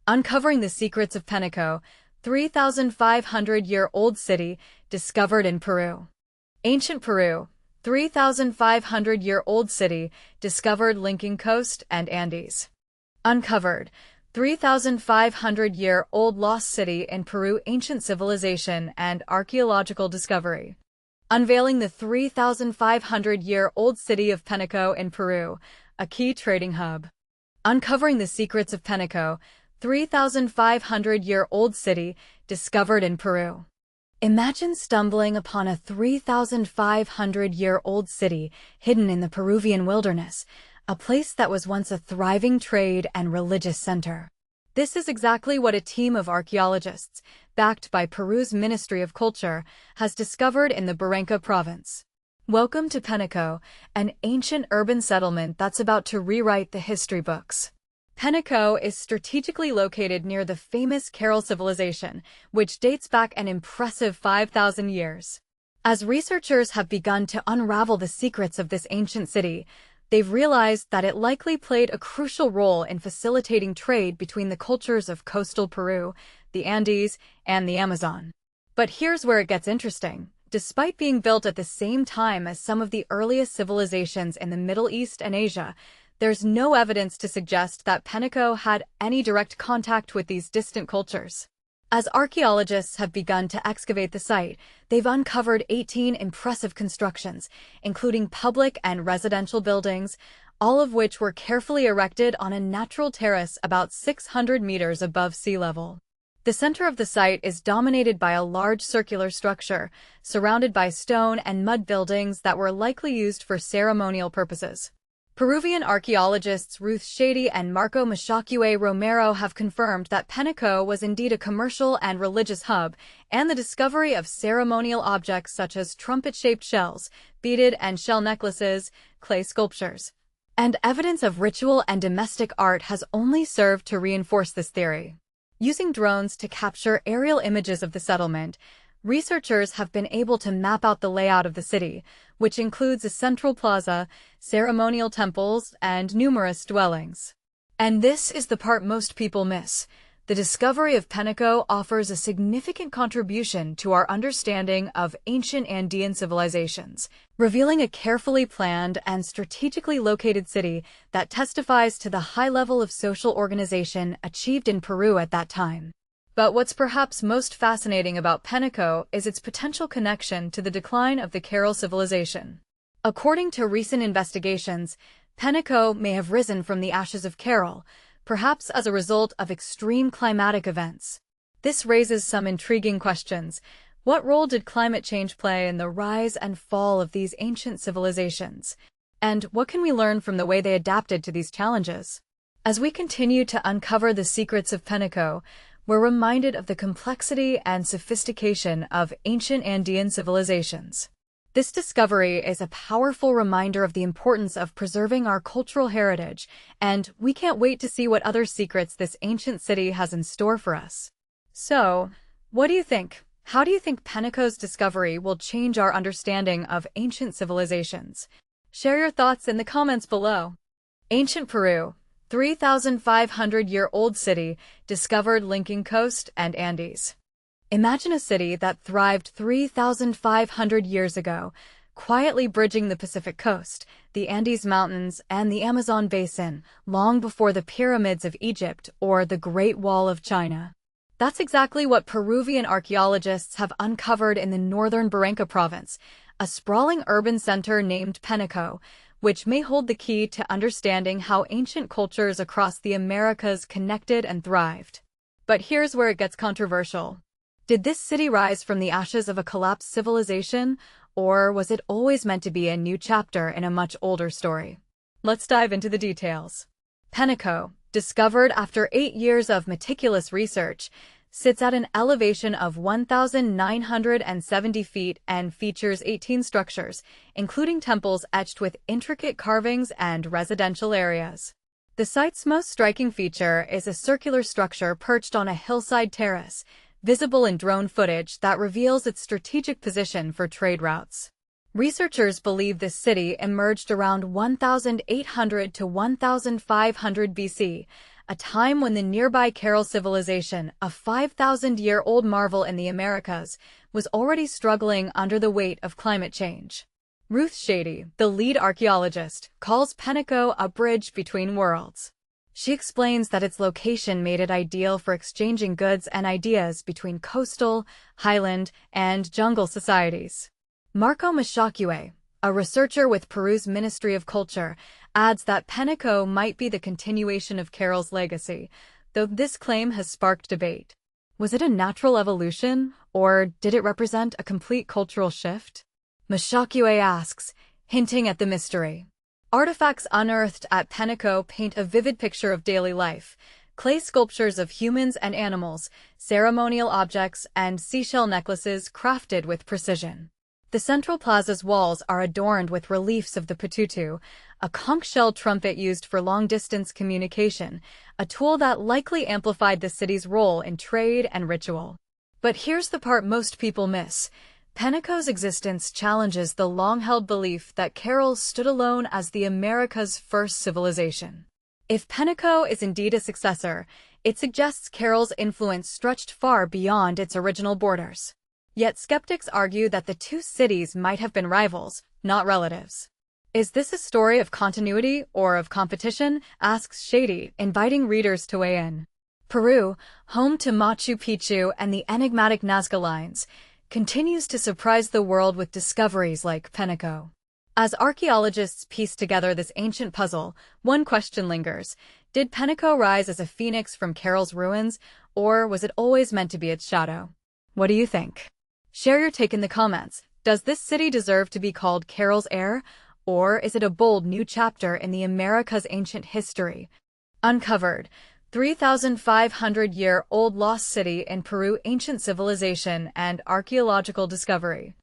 Uncovering the secrets of Peñico, 3,500-year-old city discovered in Peru. Ancient Peru, 3,500-year-old city discovered linking coast and Andes. Uncovered, 3,500-year-old lost city in Peru, ancient civilization and archaeological discovery. Unveiling the 3,500-year-old city of Peñico in Peru, a key trading hub. Uncovering the secrets of Peñico, 3,500-year-old city discovered in Peru. Imagine stumbling upon a 3,500-year-old city hidden in the Peruvian wilderness, a place that was once a thriving trade and religious center. This is exactly what a team of archaeologists, backed by Peru's Ministry of Culture, has discovered in the Barranca province. Welcome to Peñico, an ancient urban settlement that's about to rewrite the history books. Peñico is strategically located near the famous Caral civilization, which dates back an impressive 5,000 years. As researchers have begun to unravel the secrets of this ancient city, they've realized that it likely played a crucial role in facilitating trade between the cultures of coastal Peru, the Andes, and the Amazon. But here's where it gets interesting. Despite being built at the same time as some of the earliest civilizations in the Middle East and Asia, there's no evidence to suggest that Peñico had any direct contact with these distant cultures. As archaeologists have begun to excavate the site, they've uncovered 18 impressive constructions, including public and residential buildings, all of which were carefully erected on a natural terrace about 600 meters above sea level. The center of the site is dominated by a large circular structure, surrounded by stone and mud buildings that were likely used for ceremonial purposes. Peruvian archaeologists Ruth Shady and Marco Machacue Romero have confirmed that Peñico was indeed a commercial and religious hub, and the discovery of ceremonial objects such as trumpet-shaped shells, beaded and shell necklaces, clay sculptures, and evidence of ritual and domestic art has only served to reinforce this theory. Using drones to capture aerial images of the settlement, researchers have been able to map out the layout of the city, which includes a central plaza, ceremonial temples, and numerous dwellings. And this is the part most people miss. The discovery of Peñico offers a significant contribution to our understanding of ancient Andean civilizations, revealing a carefully planned and strategically located city that testifies to the high level of social organization achieved in Peru at that time. But what's perhaps most fascinating about Peñico is its potential connection to the decline of the Caral civilization. According to recent investigations, Peñico may have risen from the ashes of Caral, perhaps as a result of extreme climatic events. This raises some intriguing questions. What role did climate change play in the rise and fall of these ancient civilizations? And what can we learn from the way they adapted to these challenges? As we continue to uncover the secrets of Peñico, we're reminded of the complexity and sophistication of ancient Andean civilizations. This discovery is a powerful reminder of the importance of preserving our cultural heritage, and we can't wait to see what other secrets this ancient city has in store for us. So, what do you think? How do you think Peñico's discovery will change our understanding of ancient civilizations? Share your thoughts in the comments below. Ancient Peru, 3,500-year-old city discovered linking coast and Andes. Imagine a city that thrived 3,500 years ago, quietly bridging the Pacific coast, the Andes Mountains, and the Amazon basin, long before the pyramids of Egypt or the Great Wall of China. That's exactly what Peruvian archaeologists have uncovered in the northern Barranca province, a sprawling urban center named Peñico, which may hold the key to understanding how ancient cultures across the Americas connected and thrived. But here's where it gets controversial. Did this city rise from the ashes of a collapsed civilization, or was it always meant to be a new chapter in a much older story? Let's dive into the details. Peñico, discovered after 8 years of meticulous research, sits at an elevation of 1,970 feet and features 18 structures, including temples etched with intricate carvings and residential areas. The site's most striking feature is a circular structure perched on a hillside terrace, visible in drone footage that reveals its strategic position for trade routes. Researchers believe this city emerged around 1,800 to 1,500 BC, a time when the nearby Caral civilization, a 5,000-year-old marvel in the Americas, was already struggling under the weight of climate change. Ruth Shady, the lead archaeologist, calls Peñico a bridge between worlds. She explains that its location made it ideal for exchanging goods and ideas between coastal, highland, and jungle societies. Marco Mashacue, a researcher with Peru's Ministry of Culture, adds that Peñico might be the continuation of Caral's legacy, though this claim has sparked debate. Was it a natural evolution, or did it represent a complete cultural shift? Mashacue asks, hinting at the mystery. Artifacts unearthed at Peñico paint a vivid picture of daily life: clay sculptures of humans and animals, ceremonial objects, and seashell necklaces crafted with precision. The central plaza's walls are adorned with reliefs of the pututu, a conch-shell trumpet used for long-distance communication, a tool that likely amplified the city's role in trade and ritual. But here's the part most people miss. Peñico's existence challenges the long-held belief that Caral stood alone as the Americas' first civilization. If Peñico is indeed a successor, it suggests Caral's influence stretched far beyond its original borders. Yet skeptics argue that the two cities might have been rivals, not relatives. Is this a story of continuity or of competition? Asks Shady, inviting readers to weigh in. Peru, home to Machu Picchu and the enigmatic Nazca lines, continues to surprise the world with discoveries like Peñico. As archaeologists piece together this ancient puzzle, one question lingers: did Peñico rise as a phoenix from Caral's ruins, or was it always meant to be its shadow? What do you think? Share your take in the comments. Does this city deserve to be called Caral's heir, or is it a bold new chapter in the Americas' ancient history? Uncovered. 3,500-year-old lost city in Peru, ancient civilization and archaeological discovery.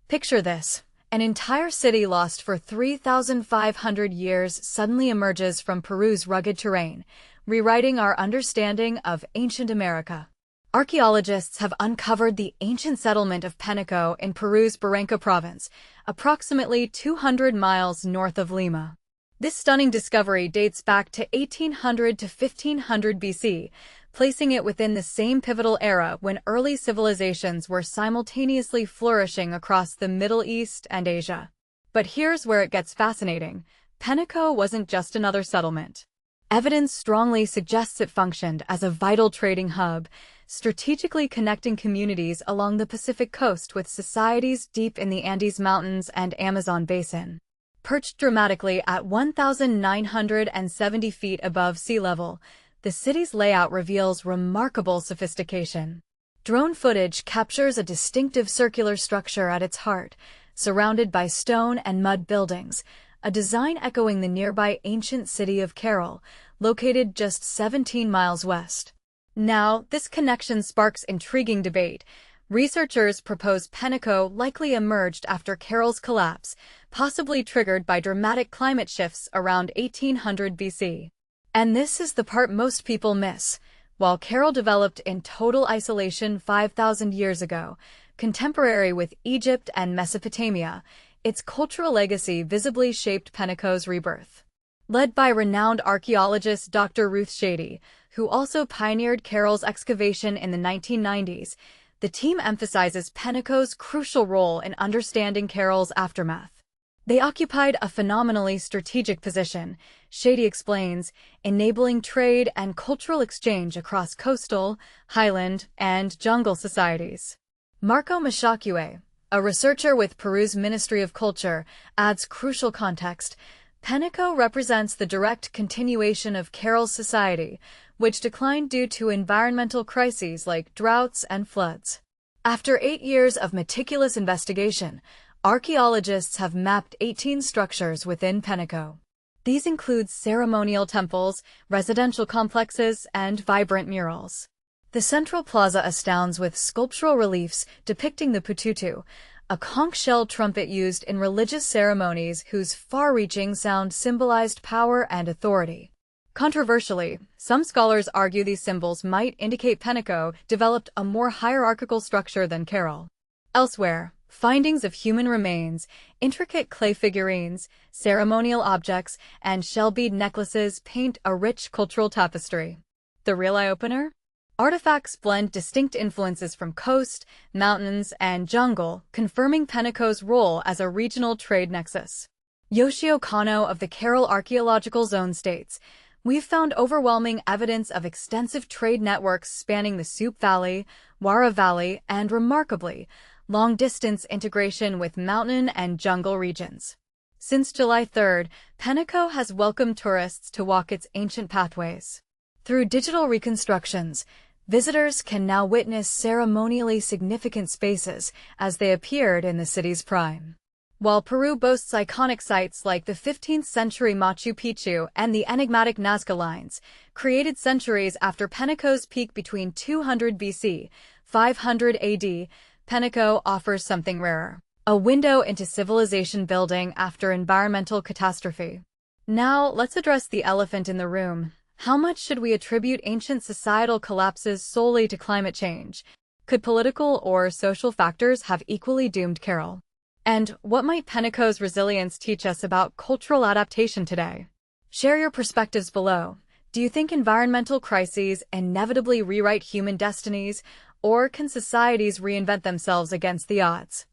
Picture this: an entire city lost for 3,500 years suddenly emerges from Peru's rugged terrain, rewriting our understanding of ancient America. Archaeologists have uncovered the ancient settlement of Peñico in Peru's Barranca province, approximately 200 miles north of Lima. This stunning discovery dates back to 1800 to 1500 BC, placing it within the same pivotal era when early civilizations were simultaneously flourishing across the Middle East and Asia. But here's where it gets fascinating. Peñico wasn't just another settlement. Evidence strongly suggests it functioned as a vital trading hub, strategically connecting communities along the Pacific coast with societies deep in the Andes Mountains and Amazon basin. Perched dramatically at 1,970 feet above sea level, the city's layout reveals remarkable sophistication. Drone footage captures a distinctive circular structure at its heart, surrounded by stone and mud buildings, a design echoing the nearby ancient city of Caral, located just 17 miles west. Now, this connection sparks intriguing debate. Researchers propose Peñico likely emerged after Caral's collapse, possibly triggered by dramatic climate shifts around 1800 BC. And this is the part most people miss. While Caral developed in total isolation 5,000 years ago, contemporary with Egypt and Mesopotamia, its cultural legacy visibly shaped Peñico's rebirth. Led by renowned archaeologist Dr. Ruth Shady, who also pioneered Caral's excavation in the 1990s, the team emphasizes Peñico's crucial role in understanding Caral's aftermath. They occupied a phenomenally strategic position, Shady explains, enabling trade and cultural exchange across coastal, highland, and jungle societies. Marco Mashacue, a researcher with Peru's Ministry of Culture, adds crucial context. Peñico represents the direct continuation of Caral's society, which declined due to environmental crises like droughts and floods. After 8 years of meticulous investigation, archaeologists have mapped 18 structures within Peñico. These include ceremonial temples, residential complexes, and vibrant murals. The central plaza astounds with sculptural reliefs depicting the pututu, a conch-shell trumpet used in religious ceremonies whose far-reaching sound symbolized power and authority. Controversially, some scholars argue these symbols might indicate Peñico developed a more hierarchical structure than Caral. Elsewhere, Findings of human remains, intricate clay figurines, ceremonial objects, and shell bead necklaces paint a rich cultural tapestry. The real eye-opener? Artifacts blend distinct influences from coast, mountains, and jungle, confirming Peñico's role as a regional trade nexus. Yoshio Kano of the Caral Archaeological Zone states, "We've found overwhelming evidence of extensive trade networks spanning the Soup Valley, Wara Valley, and remarkably, long-distance integration with mountain and jungle regions." Since July 3rd, Peñico has welcomed tourists to walk its ancient pathways. Through digital reconstructions, visitors can now witness ceremonially significant spaces as they appeared in the city's prime. While Peru boasts iconic sites like the 15th-century Machu Picchu and the enigmatic Nazca Lines, created centuries after Peñico's peak between 200 BC, 500 AD, Peñico offers something rarer: a window into civilization building after environmental catastrophe. Now, let's address the elephant in the room. How much should we attribute ancient societal collapses solely to climate change? Could political or social factors have equally doomed Caral? And what might Peñico's resilience teach us about cultural adaptation today? Share your perspectives below. Do you think environmental crises inevitably rewrite human destinies, or can societies reinvent themselves against the odds?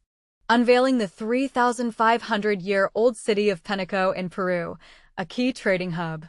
Unveiling the 3,500-year-old city of Peñico in Peru, a key trading hub.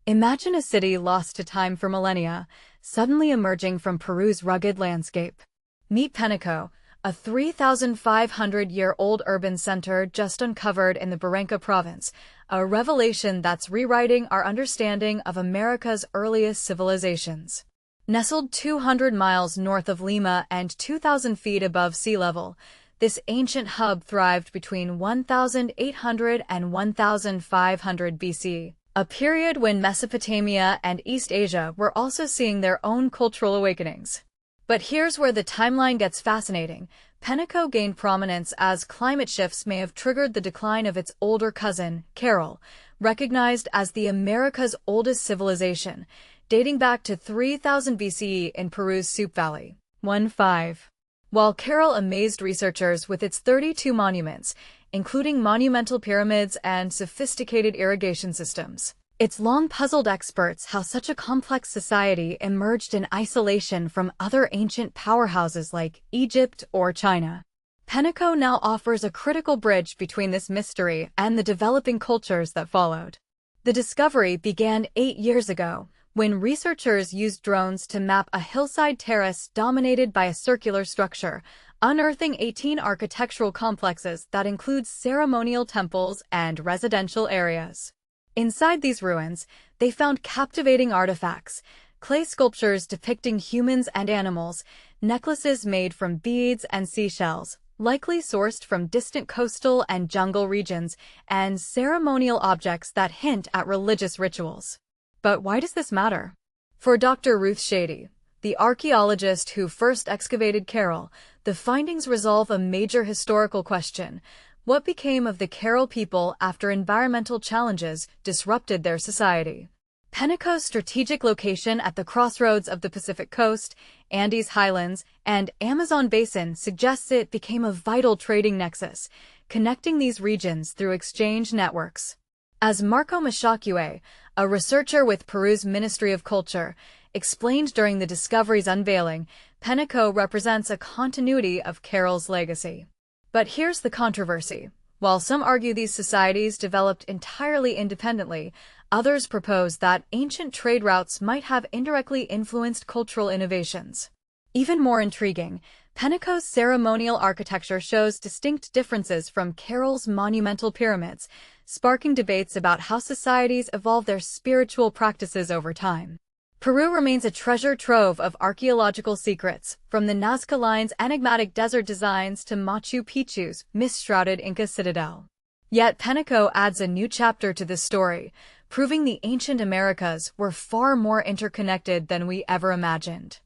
Imagine a city lost to time for millennia, suddenly emerging from Peru's rugged landscape. Meet Peñico, a 3,500-year-old urban center just uncovered in the Barranca province, a revelation that's rewriting our understanding of America's earliest civilizations. Nestled 200 miles north of Lima and 2,000 feet above sea level, this ancient hub thrived between 1,800 and 1,500 BC. A period when Mesopotamia and East Asia were also seeing their own cultural awakenings. But here's where the timeline gets fascinating. Peñico gained prominence as climate shifts may have triggered the decline of its older cousin, Caral, recognized as the America's oldest civilization, dating back to 3000 BCE in Peru's Soup Valley. 1.5. While Caral amazed researchers with its 32 monuments, including monumental pyramids and sophisticated irrigation systems, it's long puzzled experts how such a complex society emerged in isolation from other ancient powerhouses like Egypt or China. Peñico now offers a critical bridge between this mystery and the developing cultures that followed. The discovery began 8 years ago, when researchers used drones to map a hillside terrace dominated by a circular structure, unearthing 18 architectural complexes that include ceremonial temples and residential areas. Inside these ruins, they found captivating artifacts, clay sculptures depicting humans and animals, necklaces made from beads and seashells, likely sourced from distant coastal and jungle regions, and ceremonial objects that hint at religious rituals. But why does this matter? For Dr. Ruth Shady, the archaeologist who first excavated Caral, the findings resolve a major historical question. What became of the Caral people after environmental challenges disrupted their society? Peñico's strategic location at the crossroads of the Pacific Coast, Andes Highlands, and Amazon Basin suggests it became a vital trading nexus, connecting these regions through exchange networks. As Marco Mashacue, a researcher with Peru's Ministry of Culture, explained during the discovery's unveiling, Peñico represents a continuity of Caral's legacy. But here's the controversy. While some argue these societies developed entirely independently, others propose that ancient trade routes might have indirectly influenced cultural innovations. Even more intriguing, Peñico's ceremonial architecture shows distinct differences from Caral's monumental pyramids, sparking debates about how societies evolve their spiritual practices over time. Peru remains a treasure trove of archaeological secrets, from the Nazca Line's enigmatic desert designs to Machu Picchu's mist-shrouded Inca citadel. Yet Peñico adds a new chapter to this story, proving the ancient Americas were far more interconnected than we ever imagined.